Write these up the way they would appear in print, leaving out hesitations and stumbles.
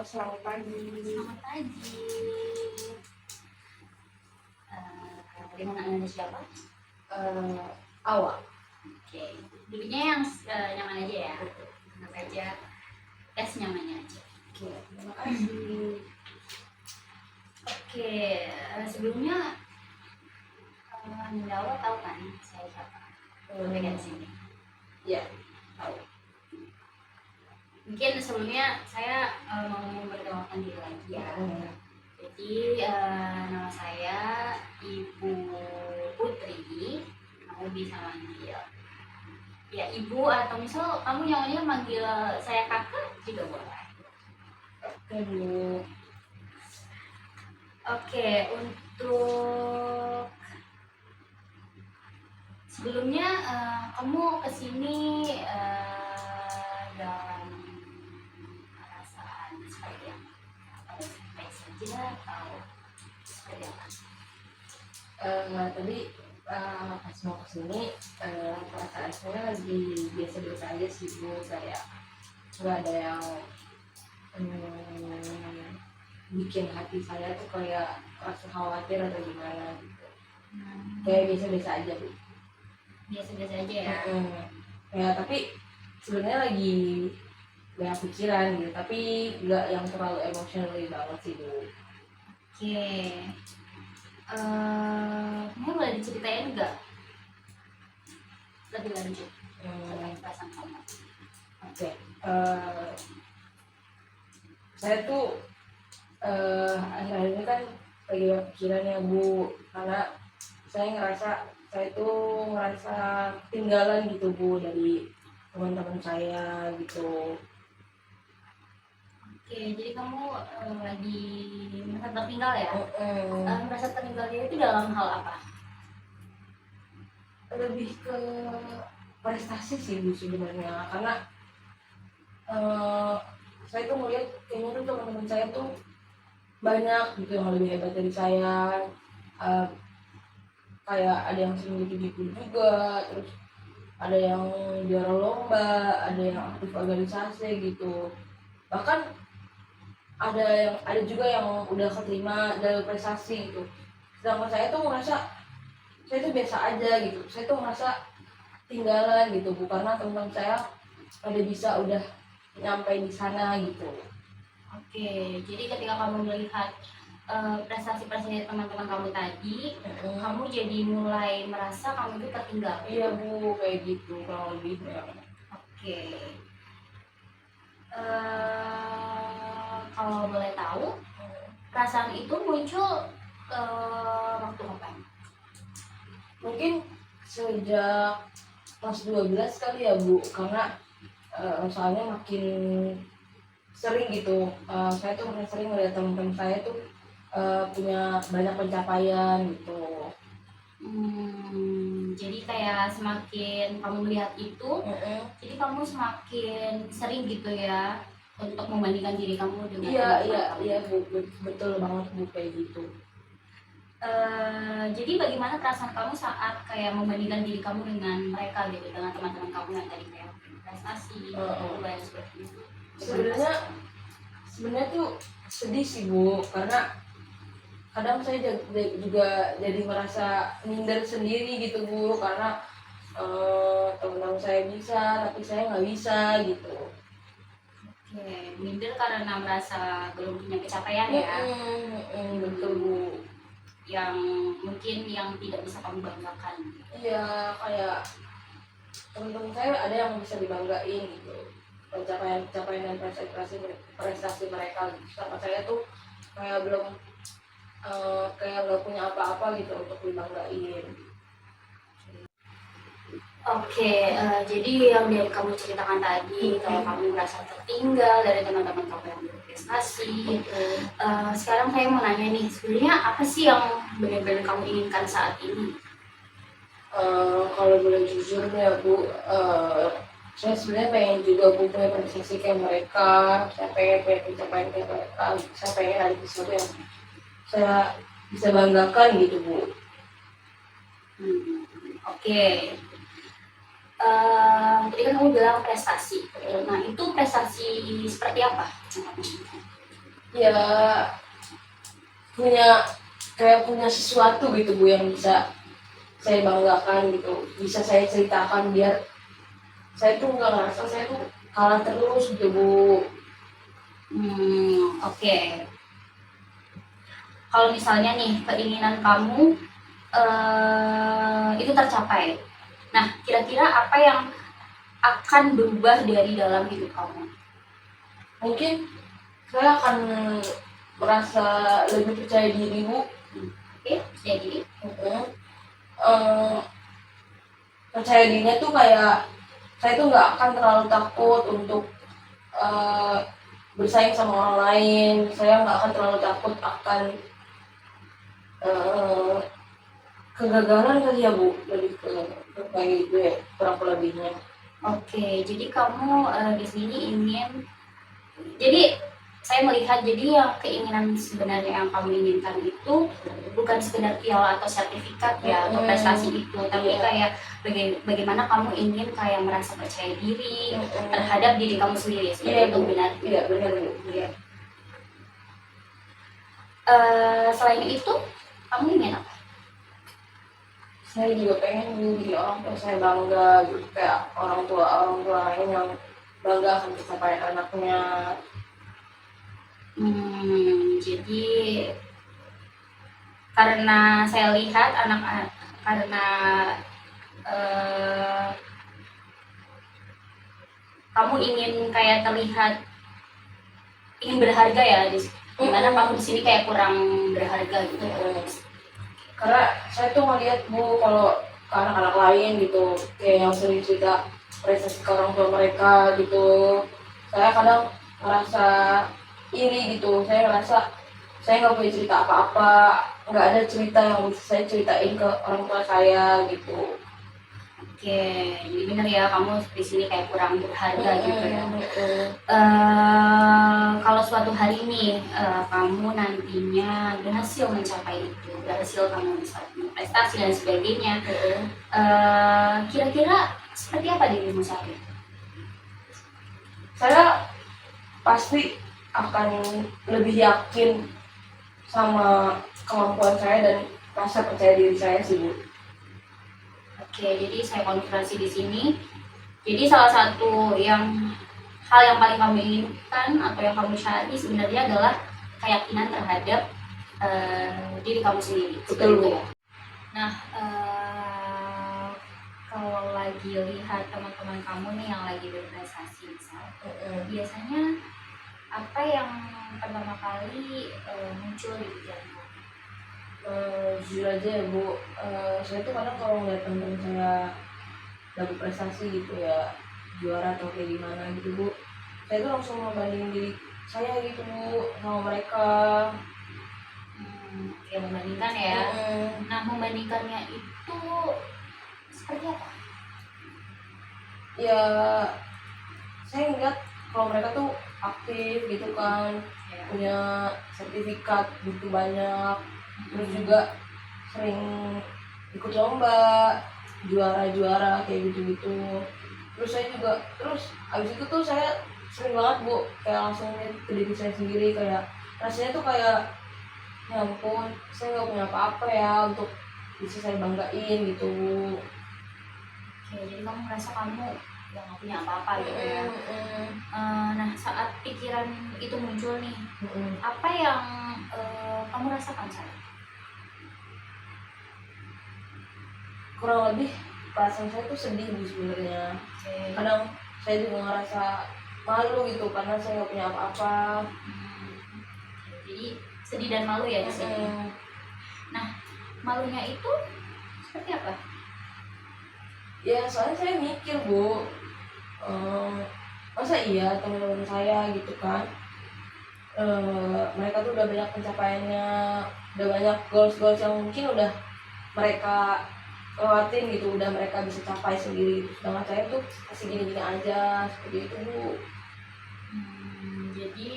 selamat pagi. Selamat pagi. Dengan Anda siapa? Awak. Oke. Duduknya yang nyaman aja ya. Anggap aja tes nyamannya aja. Oke, terima kasih. Oke. Sebelumnya Nindawa tahu kan saya siapa? Pegang sini. Ya, tahu. Mungkin sebelumnya saya mau memperkenalkan diri lagi ya. Jadi nama saya Ibu Putri. Kamu bisa manggil ya Ibu, atau misal kamu nyamannya manggil saya kakak juga boleh. Oke, Bu. Oke, untuk sebelumnya kamu kesini dalam perasaan seperti apa? Baik saja atau seperti apa? Tadi pas mau kesini, perasaan saya lagi biasa-biasa aja sih, Bu. Kayak nggak ada yang bikin hati saya tuh kayak rasa khawatir atau gimana gitu. Kayak biasa-biasa aja, Bu. Biasa-biasa aja ya. Ya, tapi sebenarnya lagi banyak pikiran gitu, tapi nggak yang terlalu emosional banget sih, Bu. Oke. Kamu boleh diceritain nggak lebih lanjut tentang perasaan kamu? Oke. Saya tuh akhir-akhir ini kan lagi banyak pikiran ya, Bu, karena saya ngerasa ketinggalan gitu, Bu, dari teman-teman saya gitu. Oke, jadi kamu lagi merasa tertinggal ya? Merasa tertinggalnya itu dalam hal apa? Lebih ke prestasi sih, Bu, sebenarnya, karena saya tuh ngeliat kayaknya tuh teman-teman saya tuh banyak gitu yang lebih hebat dari saya. Kayak ada yang sering gitu juga, terus ada yang juara lomba, ada yang aktif organisasi gitu, bahkan ada juga yang udah keterima jalur prestasi gitu. Sedangkan saya tuh merasa saya tuh biasa aja gitu, saya tuh merasa tinggalan gitu, Bu, karena teman saya pada bisa udah nyampe di sana gitu. Oke, jadi ketika kamu melihat prestasi-prestasi teman-teman kamu tadi, kamu jadi mulai merasa kamu itu tertinggal. Iya, Bu, kayak gitu kurang lebih ya. Oke. Kalau boleh tahu, perasaan itu muncul waktu kapan? Mungkin sejak kelas 12 kali ya, Bu, karena soalnya makin sering gitu, saya tuh makin sering melihat teman-teman saya tuh punya banyak pencapaian gitu. Jadi kayak semakin kamu melihat itu, jadi kamu semakin sering gitu ya untuk membandingkan diri kamu dengan Iya, Bu, betul banget, Bu, kayak gitu. Jadi bagaimana perasaan kamu saat kayak membandingkan diri kamu dengan mereka gitu, dengan teman-teman kamu yang tadi kayak prestasi, dan seperti itu? Sebenarnya tuh sedih sih, Bu, karena kadang saya juga jadi merasa minder sendiri gitu, Bu, karena teman-teman saya bisa tapi saya nggak bisa gitu. Oke, minder karena merasa belum punya pencapaian ya. Betul, Bu. Yang mungkin yang tidak bisa kamu banggakan. Iya, kayak teman-teman saya ada yang bisa dibanggain gitu, pencapaian dan prestasi mereka gitu. Sama saya tuh kayak belum kayak nggak punya apa-apa gitu untuk dibanggain. Oke, jadi yang dari kamu ceritakan tadi, kalau kamu merasa tertinggal dari teman-teman kamu yang berprestasi, sekarang saya mau nanya nih, sebenarnya apa sih yang benar-benar kamu inginkan saat ini? Kalau boleh jujur ya, Bu, saya sebenarnya pengen juga, Bu, punya prestasi kayak mereka. Saya pengen punya pencapaian kayak mereka. Saya pengen ada sesuatu yang saya bisa banggakan gitu, Bu. Oke. Tadi kan kamu bilang prestasi. Nah, itu prestasi seperti apa? ya punya kayak punya sesuatu gitu Bu yang bisa saya banggakan gitu, bisa saya ceritakan biar saya tuh nggak ngerasa saya tuh kalah terus gitu Bu. Oke. Kalau misalnya nih keinginan kamu itu tercapai, nah kira-kira apa yang akan berubah dari dalam hidup kamu? Mungkin saya akan merasa lebih percaya diri Bu. Oke, percaya diri. Eh, Percaya dirinya tuh kayak saya tuh nggak akan terlalu takut untuk eh, bersaing sama orang lain. Saya nggak akan terlalu takut akan eh, kegagalan kali ya Bu, lebih ke kayak gitu ya kurang lebihnya. Oke, jadi kamu di sini ingin, jadi saya melihat jadi yang keinginan sebenarnya yang kamu inginkan itu bukan sekedar piala atau sertifikat ya atau prestasi itu, tapi Iya. kayak bagaimana kamu ingin kayak merasa percaya diri terhadap diri kamu sendiri, Iya seperti itu Bu, benar? iya benar Bu. Iya. Selain itu, kamu ingin apa? Saya juga pengen Bu jadi orang tua saya bangga gitu, kayak orang tua lain yang bangga akan pencapaian anaknya. Jadi karena saya lihat anak-anak, karena eh, kamu ingin kayak terlihat ingin berharga ya, di mana kamu di sini kayak kurang berharga gitu ya. Karena saya tuh ngeliat Bu kalau ke anak-anak lain gitu kayak yang sering cerita prestasi ke orang tua mereka gitu, saya kadang ngerasa iri gitu. Saya ngerasa saya nggak punya cerita apa-apa, nggak ada cerita yang bisa saya ceritain ke orang tua saya gitu. Oke, jadi benar ya kamu di sini kayak kurang berharga gitu ya. Kalau suatu hari nih kamu nantinya berhasil mencapai itu, berhasil kamu misalnya prestasi dan sebagainya, kira-kira seperti apa dirimu saat itu? Saya pasti akan lebih yakin sama kemampuan saya dan rasa percaya diri saya sih Bu. Oke, jadi saya konfirmasi di sini. Jadi salah satu hal yang paling kamu inginkan atau yang kamu cari sebenarnya adalah keyakinan terhadap diri kamu sendiri. Betul Bu. Ya. Nah, kalau lagi lihat teman-teman kamu nih yang lagi berprestasi, biasanya apa yang pertama kali muncul di pikiran kamu? Jujur aja ya Bu, saya tuh kadang kalau ngeliat teman-teman saya dapat prestasi gitu ya, juara atau kayak gimana gitu Bu, saya tuh langsung membandingin diri saya gitu Bu sama mereka. Ya membandingkan ya. Nah, membandingkannya itu seperti apa? Ya saya ngeliat kalau mereka tuh aktif gitu kan, punya sertifikat gitu banyak, terus juga sering ikut lomba, juara-juara kayak gitu-gitu. Terus saya juga abis itu tuh saya sering banget Bu kayak langsung lihat ke diri saya sendiri, kayak rasanya tuh kayak ya ampun saya nggak punya apa-apa ya untuk bisa saya banggain gitu. Oke, jadi kamu merasa kamu yang gak punya apa-apa gitu ya. Nah, saat pikiran itu muncul nih, apa yang kamu rasakan saat itu? Kurang lebih perasaan saya tuh sedih Bu sebenarnya. Kadang saya juga ngerasa malu gitu karena saya nggak punya apa-apa. Jadi sedih dan malu ya di sini. Nah, malunya itu seperti apa? Ya soalnya saya mikir Bu, masa iya teman-teman saya gitu kan, mereka tuh udah banyak pencapaiannya, udah banyak goals yang mungkin udah mereka lewatin gitu, udah mereka bisa capai sendiri, sedangkan saya tuh masih gini-gini aja seperti itu Bu. Jadi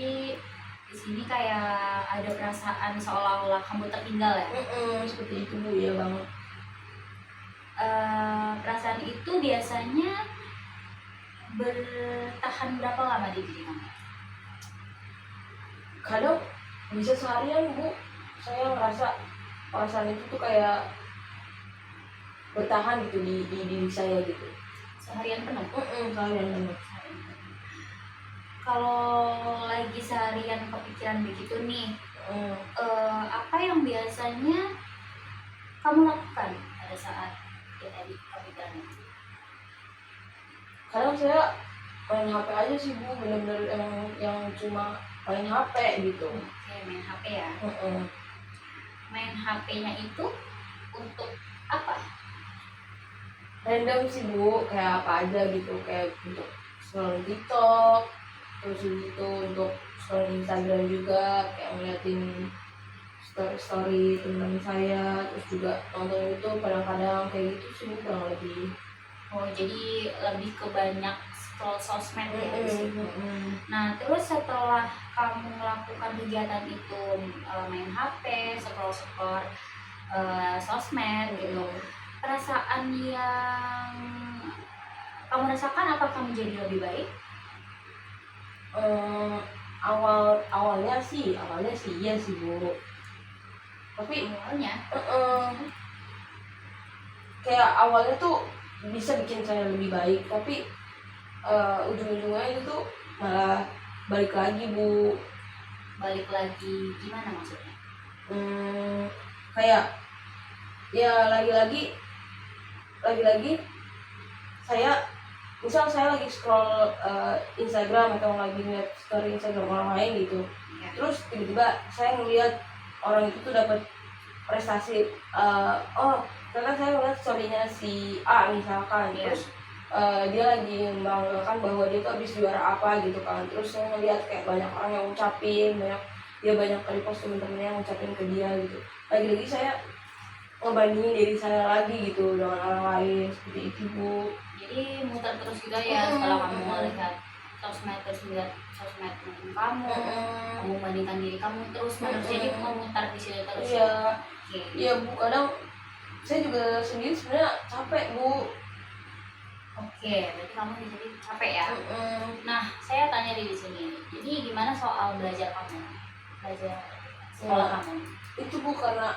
di sini kayak ada perasaan seolah-olah kamu tertinggal ya. Seperti itu Bu, ya banget. Perasaan itu biasanya bertahan berapa lama di diri kamu? kadang bisa seharian Bu, saya ngerasa perasaan itu tuh kayak bertahan gitu di diri saya gitu. Seharian penuh. Seharian penuh. Kalau lagi seharian kepikiran begitu nih, Mm. apa yang biasanya kamu lakukan pada saat ya tadi kepikiran itu? Kadang saya main HP aja sih Bu, bener-bener yang cuma main HP gitu. Oke, main HP ya. Mm-mm. Main HP-nya itu untuk apa? Random sih Bu, kayak apa aja gitu, kayak untuk scroll TikTok, terus itu untuk scroll Instagram juga, kayak ngeliatin story teman saya, terus juga nonton YouTube kadang-kadang kayak gitu sih Bu, kurang lebih. Oh, jadi lebih ke banyak scroll sosmed ya di situ. Mm-mm. Nah, terus setelah kamu melakukan kegiatan itu, main HP, scroll-scroll sosmed gitu, perasaan yang kamu rasakan apakah menjadi lebih baik? Awalnya sih iya sih Bu, tapi Awalnya, kayak awalnya tuh bisa bikin saya lebih baik, tapi ujung-ujungnya itu malah balik lagi Bu. balik lagi gimana maksudnya? Kayak ya lagi-lagi saya misal saya lagi scroll Instagram atau lagi ngeliat story Instagram orang lain gitu, Ya. terus tiba-tiba saya ngeliat orang itu tuh dapat prestasi, oh ternyata saya ngeliat storynya si A misalkan, Iya. terus dia lagi membanggakan bahwa dia tuh habis juara apa gitu kan, terus saya ngeliat kayak banyak orang yang ngucapin, banyak repost temen-temennya yang ngucapin ke dia gitu, lagi-lagi saya ngebandingin diri saya lagi gitu dengan orang lain, seperti itu Bu. Jadi muter terus juga ya setelah kamu melihat sosmed, terus melihat sosmed teman kamu, kamu bandingkan diri kamu terus menerus, jadi memutar di situ terus. Iya, Oke. iya Bu, kadang saya juga sendiri sebenarnya capek Bu. Oke, berarti kamu di sini capek ya. Nah, saya tanya di sini. Jadi gimana soal belajar kamu? Belajar sekolah kamu? Itu Bu, karena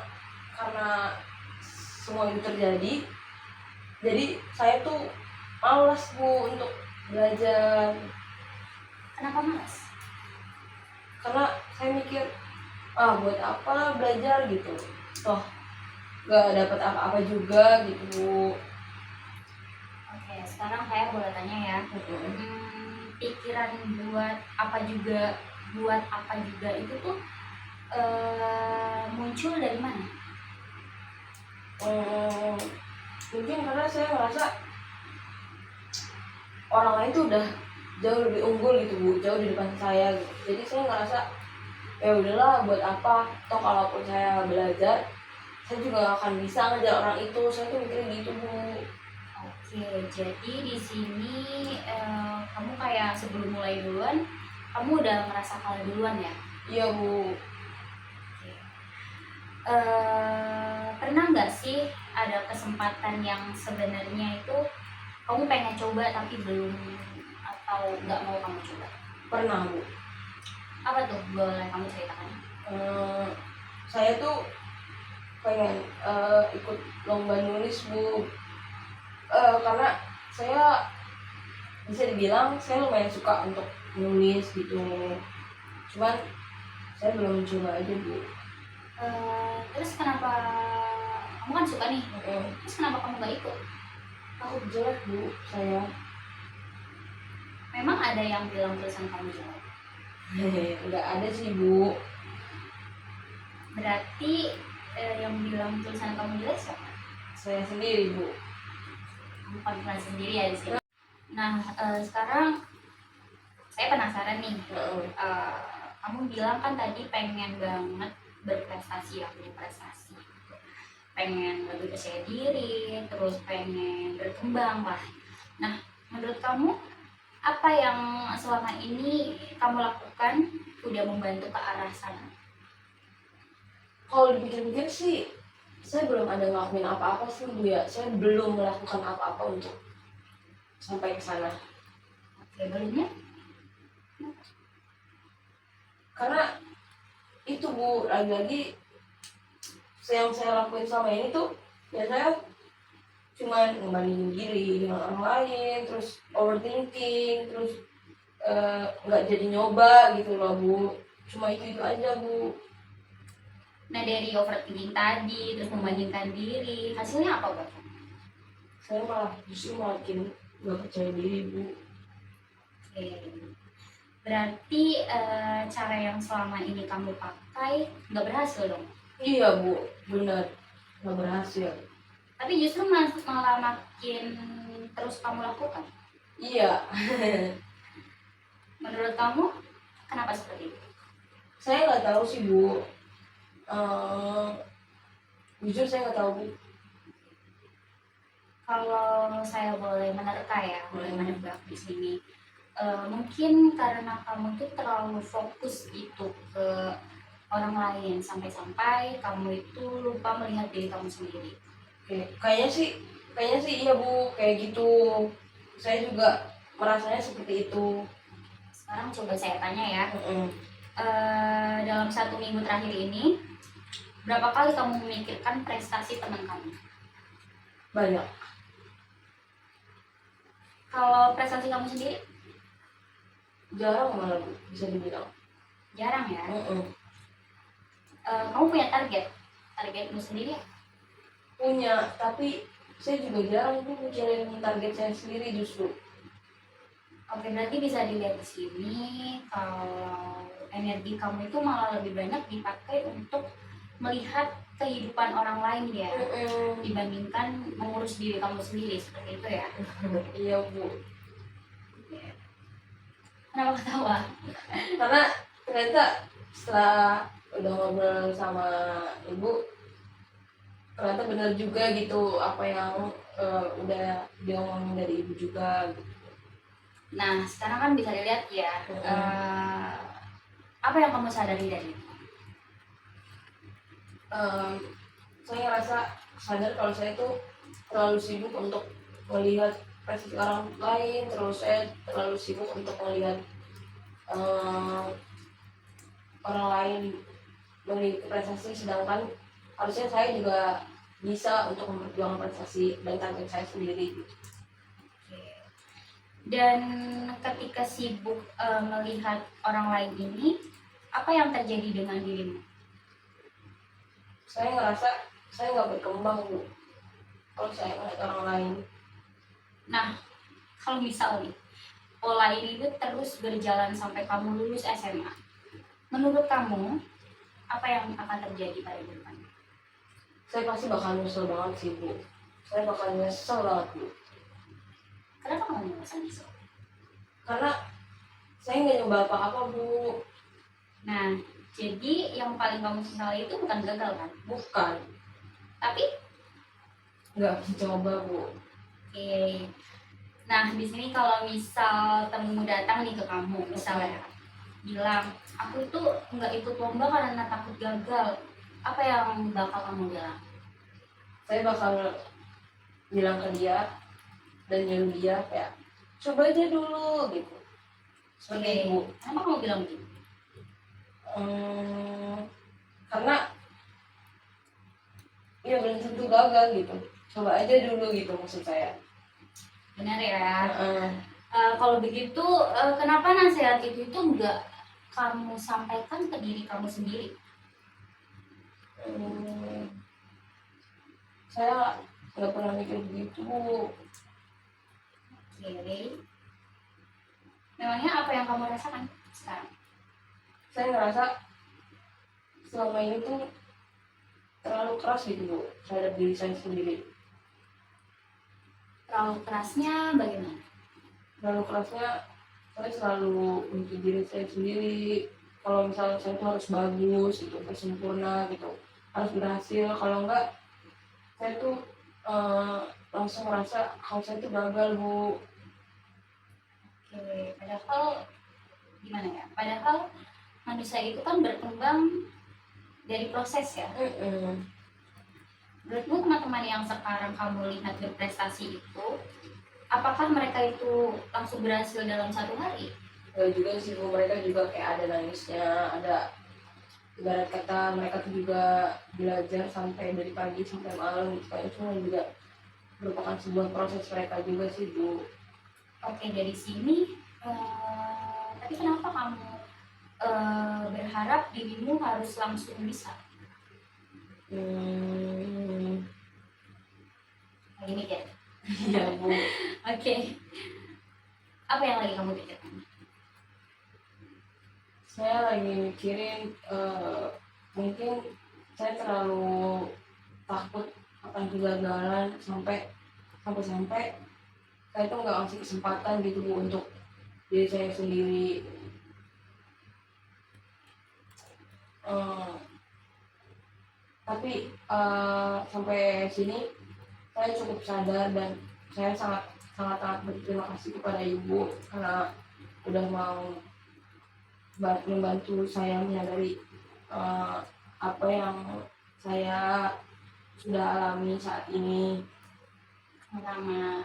semua itu terjadi, jadi saya tuh malas Bu untuk belajar, Kenapa malas? karena saya mikir buat apa belajar gitu, toh gak dapat apa-apa juga gitu Bu. Oke, sekarang saya boleh tanya ya. Pikiran buat apa juga itu tuh muncul dari mana? Mungkin karena saya merasa orang lain tuh udah jauh lebih unggul gitu Bu, jauh di depan saya gitu. Jadi saya ngerasa ya udahlah, buat apa, toh kalaupun saya belajar saya juga gak akan bisa ngejar orang itu, saya tuh mikir gitu Bu. Oke, jadi di sini kamu kayak sebelum mulai duluan, kamu udah merasa kalah duluan ya? Iya Bu. Oke. Pernah nggak sih ada kesempatan yang sebenarnya itu kamu pengen coba tapi belum, atau nggak mau kamu coba? Pernah Bu. Apa tuh, boleh kamu ceritakan? Saya tuh pengen ikut lomba nulis Bu, karena saya bisa dibilang saya lumayan suka untuk nulis gitu, cuman saya belum coba aja Bu. Terus kenapa kamu kan suka nih? Terus kenapa kamu nggak ikut? Aku jelek Bu saya. Memang ada yang bilang tulisan kamu jelek? Nggak ada sih Bu. Berarti yang bilang tulisan kamu jelek siapa? Saya sendiri Bu. Kamu confident sendiri ya di sini. Nah, sekarang saya penasaran nih. Kamu bilang kan tadi pengen banget berprestasi, ya, punya prestasi, pengen lebih percaya diri, terus pengen berkembang lah. Nah, menurut kamu apa yang selama ini kamu lakukan udah membantu ke arah sana? Kalau dipikir-pikir sih saya belum ada ngelakuin apa-apa sih Bu ya. Saya belum melakukan apa-apa untuk sampai ke sana. Oke, belumnya? Karena itu Bu, lagi-lagi yang saya lakuin selama ini tuh ya saya cuman ngebandingin diri dengan orang lain, terus overthinking, terus nggak jadi nyoba gitu loh Bu, cuma itu aja Bu. Nah dari overthinking tadi, terus membandingkan diri, hasilnya apa buat kamu? Saya malah justru makin nggak percaya diri Bu. Oke. Berarti cara yang selama ini kamu pakai nggak berhasil dong? Iya Bu, benar, nggak berhasil. Tapi justru malah makin terus kamu lakukan. Iya. Menurut kamu kenapa seperti itu? Saya nggak tahu sih Bu. Eh, jujur saya nggak tahu Bu. Kalau saya boleh menerka ya, boleh menebak di sini, mungkin karena kamu tuh terlalu fokus gitu ke orang lain sampai-sampai kamu itu lupa melihat diri kamu sendiri. Oke, kayaknya sih iya Bu, kayak gitu. Saya juga merasanya seperti itu. Sekarang coba saya tanya ya, Mm-mm. dalam 1 minggu terakhir ini berapa kali kamu memikirkan prestasi teman kamu? Banyak. Kalau prestasi kamu sendiri? Jarang malah Bu, bisa dibilang. Jarang ya. Mm-mm. Kamu punya targetmu sendiri ya? Punya, tapi saya juga jarang tuh mikirin target saya sendiri justru. Oke, berarti bisa dilihat di sini kalau energi kamu itu malah lebih banyak dipakai untuk melihat kehidupan orang lain ya, Mm-mm. dibandingkan mengurus diri kamu sendiri, seperti itu ya. Iya Bu, Kenapa ketawa? karena ternyata setelah udah ngobrol sama Ibu, ternyata benar juga gitu apa yang udah diomongin dari Ibu juga gitu. Nah, sekarang kan bisa dilihat ya, apa yang kamu sadari dari itu? Saya ngerasa sadar kalau saya tuh terlalu sibuk untuk melihat prestasi orang lain, terus saya terlalu sibuk untuk melihat eh, orang lain memiliki prestasi, sedangkan harusnya saya juga bisa untuk memperjuangkan prestasi dan target saya sendiri gitu. Dan ketika sibuk melihat orang lain ini, apa yang terjadi dengan dirimu? Saya ngerasa saya nggak berkembang Bu kalau saya melihat orang lain. Nah, kalau misal nih, pola ini tuh terus berjalan sampai kamu lulus SMA. Menurut kamu, apa yang akan terjadi pada depan? Saya pasti bakal nyesel banget sih Bu. Saya bakal nyesel banget Bu. Kenapa kamu merasa nyesel? Karena saya nggak nyoba apa-apa Bu. Nah, jadi yang paling kamu sesali itu bukan gagal kan? Bukan, Tapi, nggak mencoba Bu. oke. Nah, di sini kalau misal temenmu datang nih ke kamu, misalnya bilang, aku itu nggak ikut lomba karena takut gagal. Apa yang bakal kamu bilang? Saya bakal bilang ke dia dan nyuruh dia kayak coba aja dulu gitu. Seperti itu. Kenapa kamu bilang gitu? Karena ya belum tentu gagal gitu. Coba aja dulu gitu maksud saya. Benar ya. Heeh. Kalau begitu, kenapa nasihat itu nggak kamu sampaikan ke diri kamu sendiri? Saya nggak pernah mikir begitu. Oke. Memangnya apa yang kamu rasakan sekarang? Saya ngerasa selama ini tuh terlalu keras gitu Bu terhadap diri saya sendiri. Terlalu kerasnya bagaimana? Terlalu kerasnya saya selalu untuk diri saya sendiri. Kalau misalnya saya tuh harus bagus gitu, harus sempurna gitu, harus berhasil. Kalau enggak saya tuh langsung merasa kalau saya tuh gagal Bu. Oke, padahal gimana ya? Padahal manusia itu kan berkembang dari proses ya. Menurutmu teman-teman yang sekarang kamu lihat berprestasi itu, apakah mereka itu langsung berhasil dalam 1 hari? Ya juga sih Bu, mereka juga kayak ada nangisnya, ada ibarat kata mereka tuh juga belajar sampai dari pagi sampai malam gitu kan, itu juga merupakan sebuah proses mereka juga sih Bu. Oke, dari sini tapi kenapa kamu berharap dirimu harus langsung bisa? Gini ya. Iya Bu. Oke. Apa yang lagi kamu pikirkan? Saya lagi mikirin mungkin saya terlalu takut akan kegagalan sampai saya tuh nggak ngasih kesempatan gitu Bu untuk diri saya sendiri. Eh, tapi sampai sini saya cukup sadar dan saya sangat sangat sangat berterima kasih kepada ibu karena udah mau membantu saya menyadari apa yang saya sudah alami saat ini. Sama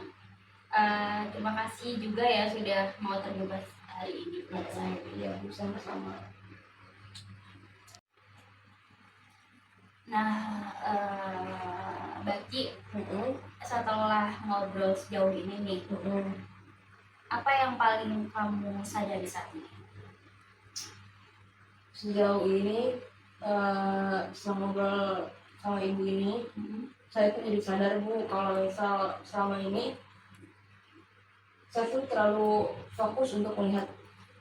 terima kasih juga ya sudah mau terlibat hari ini pada saya. Iya Bu, sama-sama. Nah, berarti setelah ngobrol sejauh ini nih, apa yang paling kamu sadari saat ini? Sejauh ini setelah ngobrol sama ibu ini, saya tuh jadi sadar Bu kalau misal selama ini saya tuh terlalu fokus untuk melihat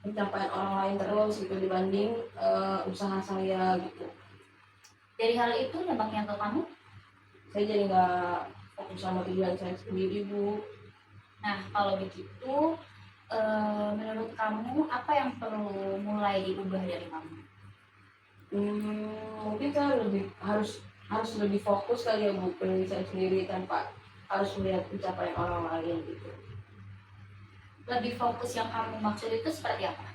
pencapaian orang lain terus gitu dibanding usaha saya gitu. Dari hal itu dampaknya ke kamu? Saya jadi nggak fokus sama tujuan saya sendiri Bu. Nah, kalau begitu menurut kamu apa yang perlu mulai diubah dari kamu? Mungkin saya harus lebih fokus kali ya Bu ke diri saya sendiri tanpa harus melihat pencapaian orang lain gitu. Lebih fokus yang kamu maksud itu seperti apa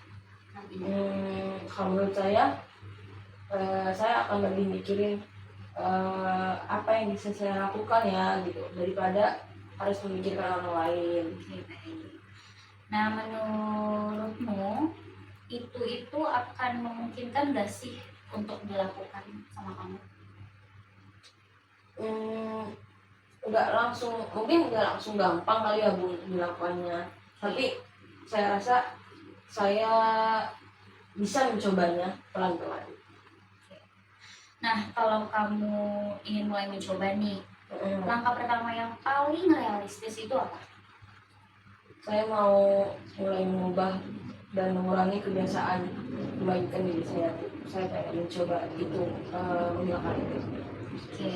nantinya? Kalau menurut saya akan lebih mikirin apa yang bisa saya lakukan ya gitu daripada harus memikirkan orang lain. Oke, baik. Nah, menurutmu itu akan memungkinkan gak sih untuk dilakukan sama kamu? Nggak langsung, mungkin nggak langsung gampang kali ya Bu dilakukannya, tapi saya rasa saya bisa mencobanya pelan-pelan. Nah, kalau kamu ingin mulai mencoba nih, langkah pertama yang paling realistis itu apa? Saya mau mulai mengubah dan mengurangi kebiasaan membagikan diri saya. Saya pengen mencoba itu, menghilangkan itu. Oke.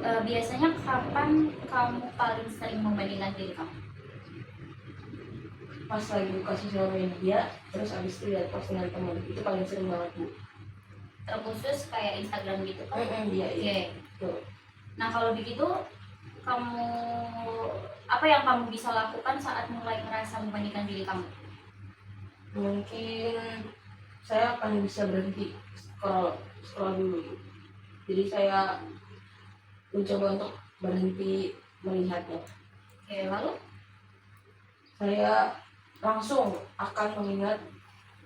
Biasanya kapan kamu paling sering membandingkan diri kamu? Pas lagi buka sosial media, terus abis itu lihat postingan teman, itu paling sering banget Bu. Terkhusus kayak Instagram gitu kan? Iya. Oke. Tuh. Nah, kalau begitu kamu apa yang kamu bisa lakukan saat mulai merasa membandingkan diri kamu? Mungkin saya akan bisa berhenti scroll dulu. Jadi saya mencoba untuk berhenti melihatnya. Oke, lalu? Saya langsung akan mengingat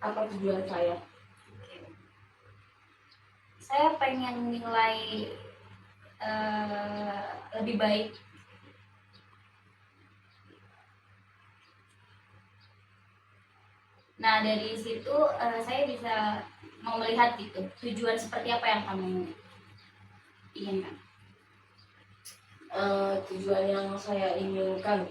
apa tujuan saya. Saya pengen nilai lebih baik. Nah, dari situ saya bisa mau melihat gitu tujuan seperti apa yang kamu inginkan. Tujuan yang saya inginkan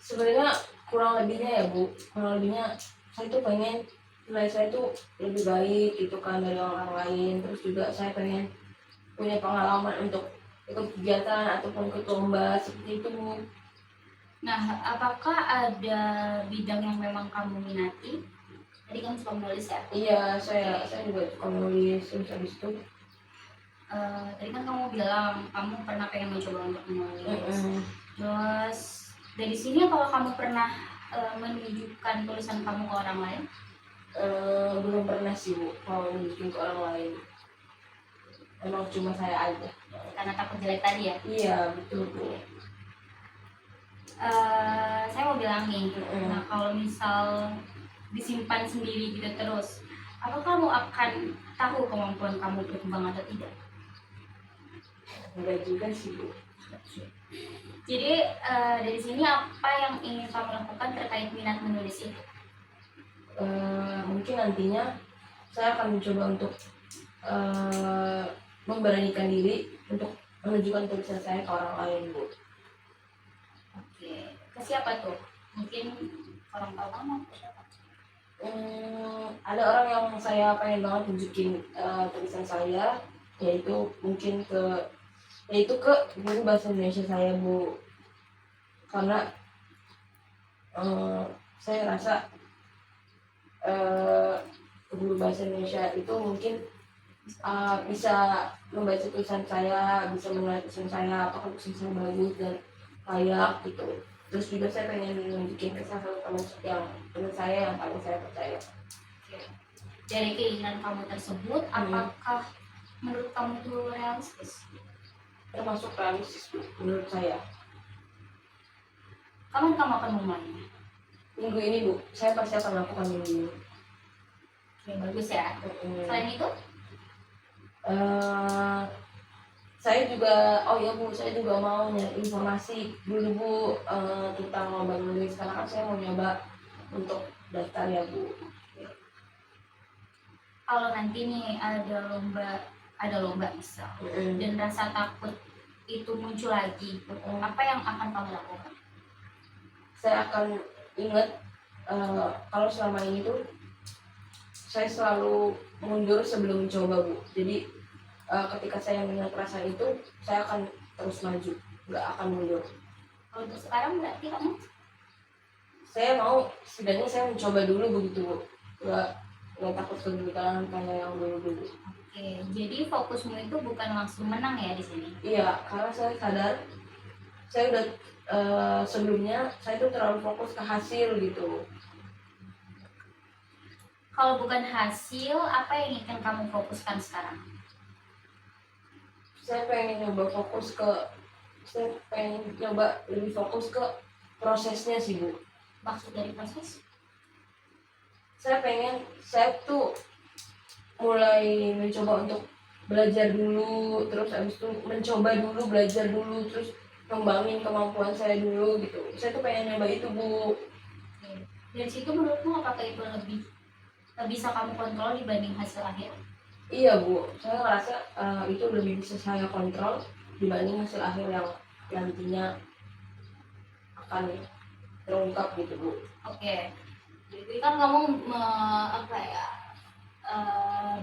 sebenarnya kurang lebihnya ya Bu, kurang lebihnya saya tuh pengen nilai saya tuh lebih baik gitu kan dari orang lain. Terus juga saya pengen punya pengalaman untuk ikut kegiatan ataupun ikut lomba seperti itu Bu. Nah, apakah ada bidang yang memang kamu minati? Tadi kamu suka menulis ya? Iya, saya juga suka menulis. Terus habis itu tadi kan kamu bilang kamu pernah pengen mencoba untuk menulis. Terus dari sini kalau kamu pernah menunjukkan tulisan kamu ke orang lain? Belum pernah sih Bu kalau menunjukin ke orang lain. Emang cuma saya aja. Karena takut jelek tadi ya? Iya betul Bu. Saya mau bilang nih, nah kalau misal disimpan sendiri gitu terus, Apakah kamu akan tahu kemampuan kamu berkembang atau tidak? Enggak juga sih Bu. Jadi dari sini apa yang ingin kamu lakukan terkait minat menulis itu? Mungkin nantinya saya akan mencoba untuk memberanikan diri untuk menunjukkan tulisan saya ke orang lain Bu. Oke, ke siapa tuh? Mungkin orang tahu kamu ke siapa? Ada orang yang saya pengen banget tunjukin tulisan saya, yaitu mungkin ke guru bahasa Indonesia saya Bu, karena saya rasa guru bahasa Indonesia itu mungkin bisa membaca tulisan saya, bisa menilai tulisan saya, apakah tulisan saya bagus dan layak gitu. Terus juga saya pengen nunjukin ke salah satu teman saya yang paling saya percaya. Oke. Dari keinginan kamu tersebut, apakah menurut kamu itu realistis? Termasuk realistis Bu, menurut saya. Kapan kamu akan memulainya? Minggu ini Bu, saya pasti akan melakukan minggu ini. Oke, bagus ya. Selain itu? Saya juga, oh ya Bu, saya juga mau nyari informasi dulu Bu tentang lomba menulis, karena kan saya mau nyoba untuk daftar ya Bu. Kalau nanti nih ada lomba misal, dan rasa takut itu muncul lagi, apa yang akan kamu lakukan? Saya akan ingat kalau selama ini tuh saya selalu mundur sebelum mencoba Bu. Jadi ketika saya mengingat perasaan itu, saya akan terus maju, nggak akan mundur. Kalau untuk sekarang berarti kamu? Saya mau setidaknya saya mencoba dulu begitu Bu, nggak takut kegagalan kayak yang dulu. Oke, jadi fokusmu itu bukan langsung menang ya di sini? Iya, karena saya sadar saya udah sebelumnya saya tuh terlalu fokus ke hasil gitu. Kalau bukan hasil, apa yang ingin kamu fokuskan sekarang? Saya pengen nyoba lebih fokus ke prosesnya sih Bu. Maksud dari proses? Saya tuh mulai mencoba untuk belajar dulu, terus abis itu mencoba dulu, belajar dulu, terus ngembangin kemampuan saya dulu gitu. Saya tuh pengen nyoba itu Bu. Oke. Dari situ menurutmu apakah itu lebih bisa kamu kontrol dibanding hasil akhir? Iya Bu, saya ngerasa itu lebih bisa saya kontrol dibanding hasil akhir yang nantinya akan terungkap gitu Bu. Oke. Jadi kan kamu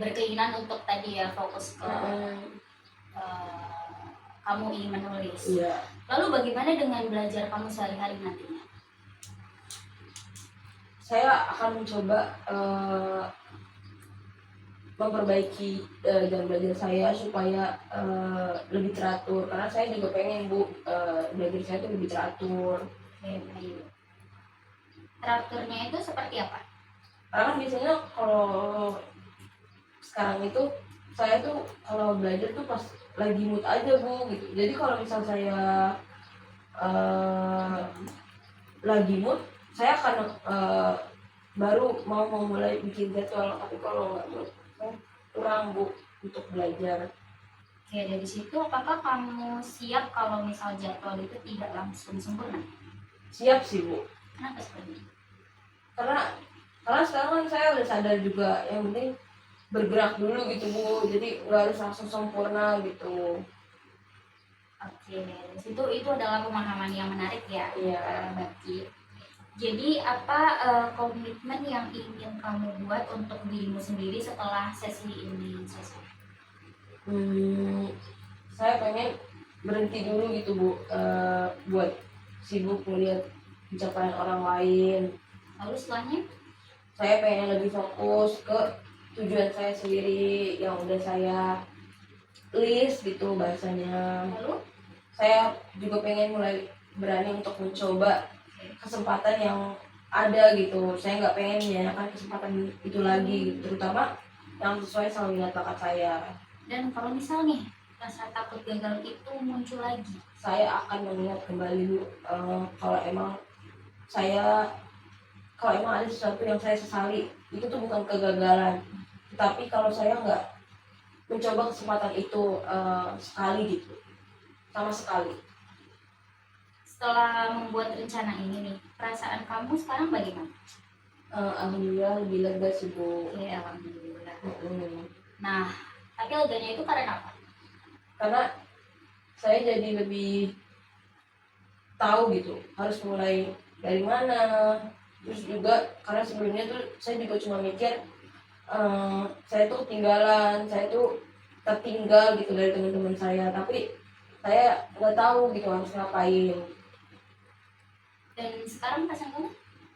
berkeinginan untuk tadi ya fokus ke kamu ingin menulis. Iya. Lalu bagaimana dengan belajar kamu sehari-hari nantinya? Saya akan mencoba memperbaiki jam belajar saya supaya lebih teratur, karena saya juga pengen Bu belajar saya itu lebih teratur. Oke, baik. Teraturnya itu seperti apa? Karena kan biasanya kalau sekarang itu saya tuh kalau belajar tuh pas lagi mood aja Bu gitu. Jadi kalau misal saya lagi mood, saya akan baru mau mulai bikin jadwal, tapi kalau nggak mood saya kurang Bu untuk belajar. Oke, dari situ apakah kamu siap kalau misal jadwal itu tidak langsung sempurna? Siap sih Bu. Kenapa seperti itu? Karena sekarang kan saya udah sadar juga, yang penting bergerak dulu gitu Bu, jadi nggak harus langsung sempurna gitu. Oke, dari situ itu adalah pemahaman yang menarik ya, Iya. Baki. Jadi apa komitmen yang ingin kamu buat untuk dirimu sendiri setelah sesi ini selesai? Saya pengen berhenti dulu gitu Bu, buat sibuk melihat pencapaian orang lain. Lalu setelahnya? Saya pengen lebih fokus ke tujuan saya sendiri yang udah saya list gitu bahasanya. Lalu? Saya juga pengen mulai berani untuk mencoba kesempatan yang ada gitu. Saya nggak pengen menyanyikan kesempatan itu lagi gitu, terutama yang sesuai sama minat bakat saya. Dan kalau misal nih rasa takut gagal itu muncul lagi, Saya akan mengingat kembali Bu, kalau emang ada sesuatu yang saya sesali, itu tuh bukan kegagalan, Tapi kalau saya nggak mencoba kesempatan itu sekali gitu, sama sekali. Setelah membuat rencana ini nih, perasaan kamu sekarang bagaimana? Alhamdulillah lebih lega sih Bu. Oke, alhamdulillah. Mm-mm. Nah, tapi leganya itu karena apa? Karena saya jadi lebih tahu gitu harus mulai dari mana. Terus juga karena sebelumnya tuh saya juga cuma mikir saya tuh ketinggalan, saya tuh tertinggal gitu dari teman-teman saya, tapi saya nggak tahu gitu harus ngapain. Dan sekarang perasaan kamu?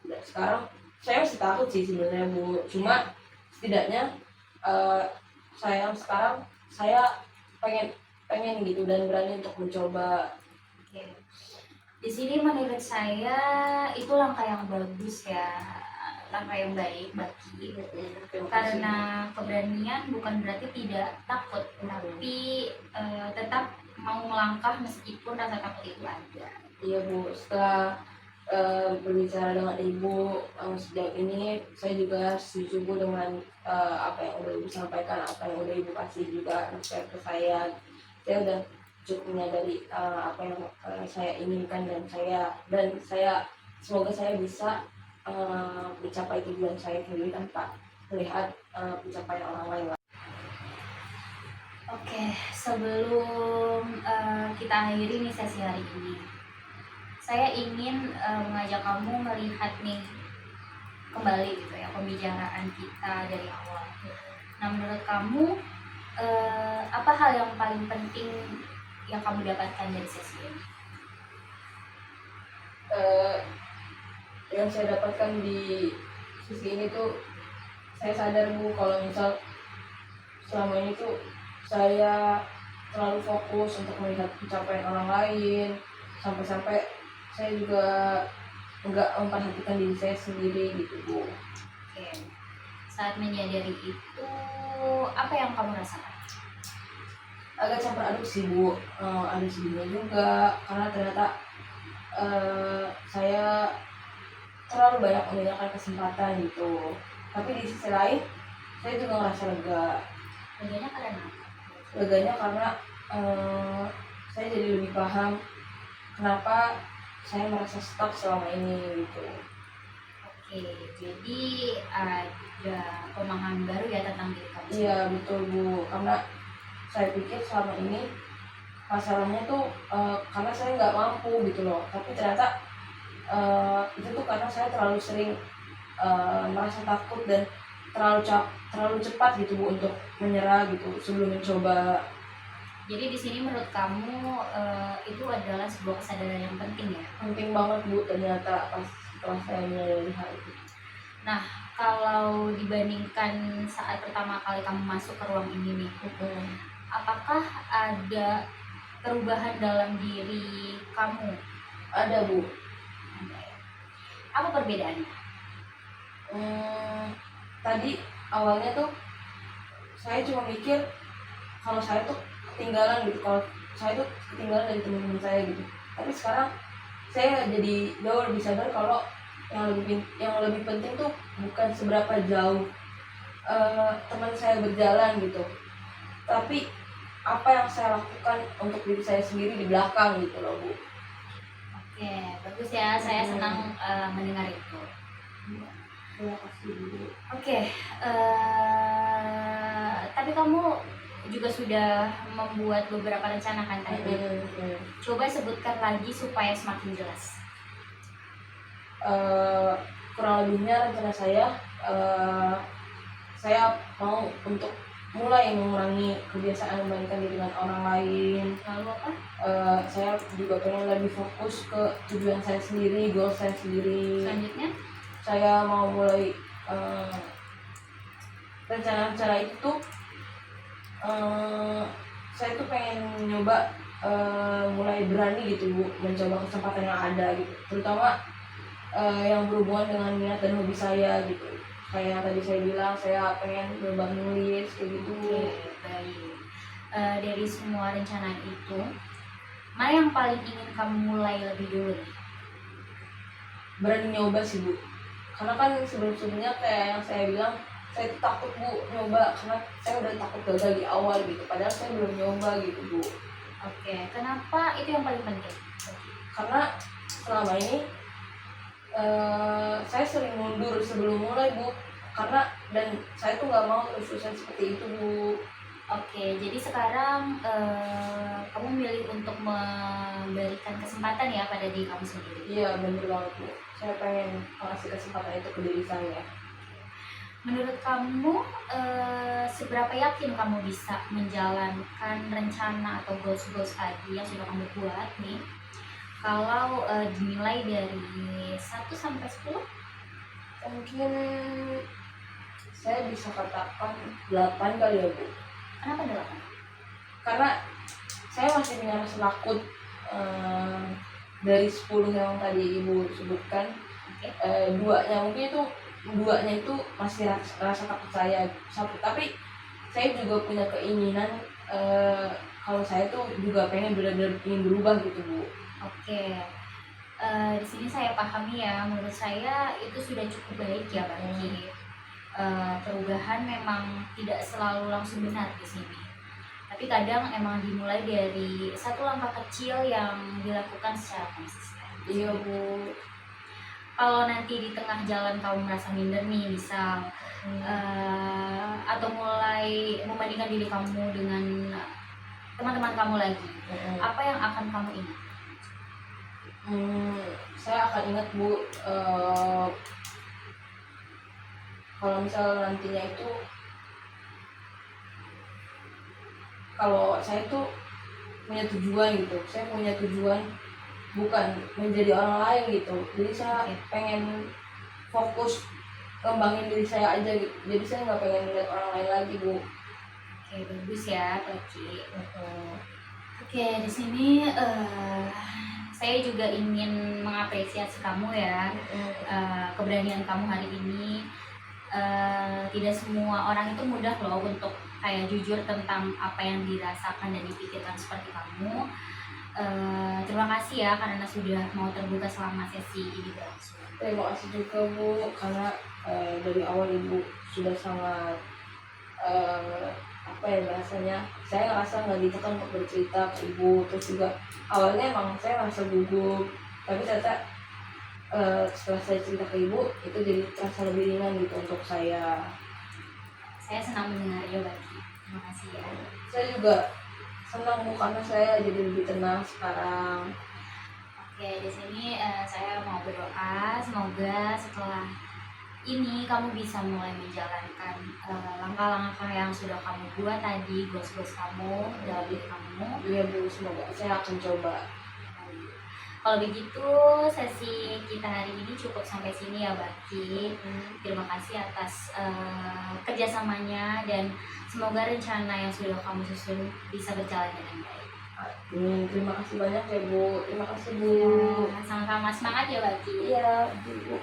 Dan sekarang saya masih takut sih sebenarnya Bu, cuma setidaknya eh, saya sekarang saya pengen pengen gitu dan berani untuk mencoba. Oke. Di sini menurut saya itu langkah yang bagus ya, langkah yang baik bagi, karena keberanian bukan berarti tidak takut, tapi tetap mau melangkah meskipun rasa takut itu ada. Iya Bu, setelah berbicara dengan Ibu sejauh ini, saya juga setuju Bu dengan apa yang udah Ibu sampaikan, apa yang udah Ibu kasih juga nasihat ke saya. Saya udah cukup menyadari apa yang saya inginkan dan saya semoga saya bisa mencapai tujuan saya sendiri tanpa melihat pencapaian orang lain. Oke, sebelum kita akhiri nih sesi hari ini, saya ingin mengajak kamu melihat nih kembali gitu ya pembicaraan kita dari awal. Nah, menurut kamu apa hal yang paling penting yang kamu dapatkan dari sesi ini? Yang saya dapatkan di sisi ini tuh, saya sadar Bu kalau misal selama ini tuh saya terlalu fokus untuk melihat pencapaian orang lain, sampai-sampai saya juga nggak memperhatikan diri saya sendiri gitu Bu. Oke, saat menyadari itu apa yang kamu rasakan? Agak campur aduk sih Bu, ada sedihnya juga karena ternyata saya terlalu banyak meninggalkan kesempatan gitu. Tapi di sisi lain saya juga ngerasa lega. Leganya karena apa? Leganya karena saya jadi lebih paham kenapa saya merasa stuck selama ini gitu. Oke, jadi ada pemahaman baru ya tentang diri kamu. Iya betul Bu, karena saya pikir selama ini masalahnya tuh karena saya nggak mampu gitu loh, tapi ternyata itu tuh karena saya terlalu sering merasa takut dan terlalu cepat gitu Bu untuk menyerah gitu sebelum mencoba. Jadi di sini menurut kamu itu adalah sebuah kesadaran yang penting ya. Penting banget Bu ternyata pas setelah saya menyadari hal itu. Nah, kalau dibandingkan saat pertama kali kamu masuk ke ruang ini nih, apakah ada perubahan dalam diri kamu? Ada Bu. Ada ya? Apa perbedaannya? Tadi awalnya tuh saya cuma mikir kalau saya tuh ketinggalan gitu, kalau saya tuh ketinggalan dari teman-teman saya gitu. Tapi sekarang saya jadi jauh lebih sadar kalau yang lebih penting tuh bukan seberapa jauh teman saya berjalan gitu, tapi apa yang saya lakukan untuk diri saya sendiri di belakang gitu loh Bu. Oke, bagus ya. Saya senang mendengar itu. Terima kasih Bu. Oke, tapi kamu juga sudah membuat beberapa rencana kan tadi. Coba sebutkan lagi supaya semakin jelas. Kurang lebihnya rencana saya mau untuk mulai mengurangi kebiasaan membandingkan diri dengan orang lain. Lalu apa? Saya juga pengen lebih fokus ke tujuan saya sendiri, goal saya sendiri. Selanjutnya? Saya mau mulai rencana-rencana itu saya tuh pengen nyoba mulai berani gitu Bu, mencoba kesempatan yang ada gitu, terutama yang berhubungan dengan minat dan hobi saya gitu. Kayak yang tadi saya bilang, saya pengen nyoba nulis kayak gitu. Oke, baik. Dari semua rencana itu, mana yang paling ingin kamu mulai lebih dulu nih? Berani nyoba sih Bu, karena kan sebelum-sebelumnya kayak yang saya bilang saya tuh takut Bu nyoba, karena saya udah takut gagal di awal gitu, padahal saya belum nyoba gitu Bu. Oke, kenapa itu yang paling penting? Karena selama ini saya sering mundur sebelum mulai Bu, karena dan saya tuh nggak mau terus-terusan seperti itu Bu. Oke, jadi sekarang kamu milih untuk memberikan kesempatan ya pada diri kamu sendiri. Iya bener banget Bu, saya pengen kasih kesempatan itu ke diri saya. Menurut kamu, seberapa yakin kamu bisa menjalankan rencana atau goals-goals tadi yang sudah kamu buat nih? Kalau dinilai dari 1 sampai 10? Mungkin saya bisa katakan 8 kali ya Bu, Kenapa 8? karena saya masih punya rasa takut dari 10 yang tadi Ibu sebutkan. Oke. Duanya itu masih rasa takut saya satu, tapi saya juga punya keinginan kalau saya tuh juga pengen benar-benar ingin berubah gitu Bu. Oke. Di sini saya pahami ya, menurut saya itu sudah cukup baik ya Bagi. Perubahan memang tidak selalu langsung benar di sini. Tapi kadang emang dimulai dari satu langkah kecil yang dilakukan secara konsisten. Iya Bu. Kalau nanti di tengah jalan kamu merasa minder nih, misal atau mulai membandingkan diri kamu dengan teman-teman kamu lagi, apa yang akan kamu ingat? Saya akan ingat Bu, kalau misal nantinya itu, kalau saya tuh punya tujuan gitu, saya punya tujuan bukan menjadi orang lain gitu, jadi saya pengen fokus kembangin diri saya aja gitu, jadi saya nggak pengen melihat orang lain lagi Bu. Oke, bagus ya Bagi. Oke, di sini saya juga ingin mengapresiasi kamu ya, keberanian kamu hari ini. Tidak semua orang itu mudah loh untuk kayak jujur tentang apa yang dirasakan dan dipikirkan seperti kamu. Terima kasih ya karena sudah mau terbuka selama sesi ini berlangsung. Terima kasih juga Bu, karena dari awal Ibu sudah sangat apa ya bahasanya, saya ngerasa nggak ditekan untuk bercerita ke Ibu. Terus juga awalnya emang saya ngerasa gugup, tapi ternyata setelah saya cerita ke Ibu itu jadi terasa lebih ringan gitu untuk saya. Saya senang mendengarnya Bagi. Terima kasih ya. Saya juga senang Bu, karena saya jadi lebih tenang sekarang. Oke, di sini saya mau berdoa semoga setelah ini kamu bisa mulai menjalankan langkah-langkah yang sudah kamu buat tadi, goals-goals kamu dalam diri kamu. Iya Bu, semoga saya akan coba. Kalau begitu sesi kita hari ini cukup sampai sini ya Baki. Terima kasih atas kerjasamanya dan semoga rencana yang sudah kamu susun bisa berjalan dengan baik. Terima kasih banyak ya Bu. Terima kasih Bu. Ya, sama-sama semangat ya Baki. Iya Bu.